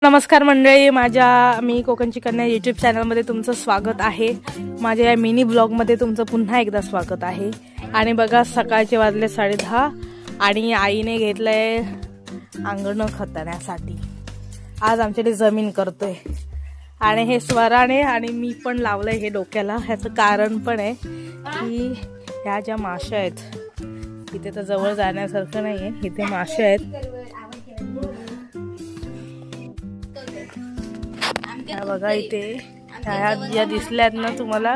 नमस्कार मंडळी, मी कोकणची कन्या यूट्यूब चॅनलमध्ये तुमचं स्वागत आहे। माझ्या या मिनी ब्लॉगमध्ये तुमचं पुन्हा एकदा स्वागत आहे। आणि बघा, सकाळचे वाजले 10:30 आणि आईने घेतलंय अंगण खतण्यासाठी। आज आमच्याकडे जमीन करतोय आणि हे स्वराने आणि मी पण लावलंय हे डोक्याला। ह्याचं कारण पण आहे की ह्या ज्या माश्या आहेत, इथे तर जवळ जाण्यासारखं नाहीये, इथे माश्या आहेत। बघा इथे ह्या ज्या दिसल्यात ना तुम्हाला,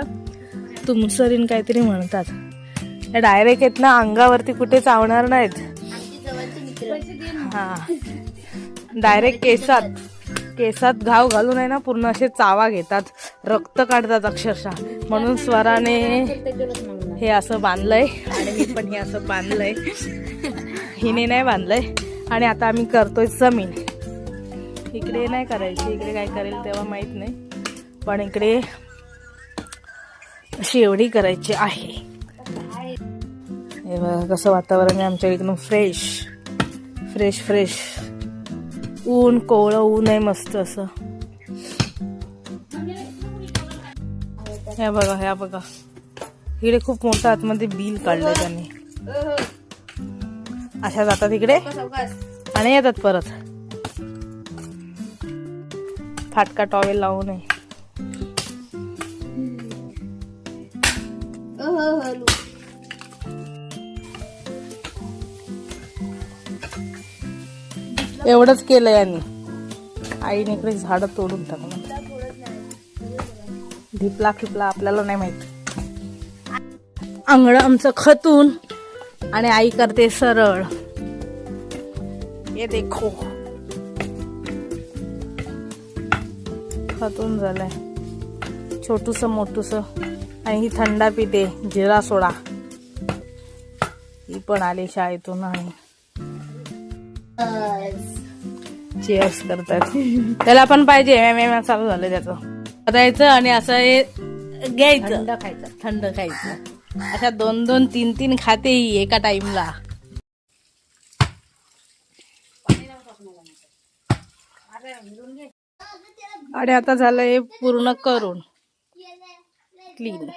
तुमसरीन काहीतरी म्हणतात। त्या डायरेक्ट आहेत ना, अंगावरती कुठे चावणार नाहीत। हा, डायरेक्ट केसात घाव घालून आहे ना, पूर्ण असे चावा घेतात, रक्त काढतात अक्षरशः। म्हणून स्वराने हे असं बांधलंय आणि मी पण हे असं बांधलंय, हिने नाही बांधलंय। आणि आता आम्ही करतोय जमीन। इकडे नाही करायची, इकडे काय करेल तेव्हा माहित नाही, पण इकडे अशी एवढी करायची आहे। हे बघा कसं वातावरण आहे आमच्या एकदम फ्रेश फ्रेश फ्रेश। ऊन, कोवळं ऊन आहे मस्त असं। ह्या बघा इकडे खूप मोठं आतमध्ये बिल काढलंय त्यांनी। अशा जातात इकडे आणि येतात परत। फाटका टॉवेल लावू नये। एवढंच केलं यांनी। आईने इकडे झाड तोडून टाकलं। ढिपला खिपला आपल्याला नाही माहित। अंगण आमचं खतून आणि आई करते सरळ। ये देखो, खतून झालंय छोटूस मोठूस। आणि ही थंडा पिते, जिरा सोडा। ही पण आली शाळेतून आणि चीअर्स करतात। त्याला पण पाहिजे, चालू झालं त्याचं। करायचं आणि असं हे घ्यायचं, थंड खायचं। अशा 2-2, 3-3 खाते ही एका टाइमला। आणि आता झालंय पूर्ण करून क्लीन।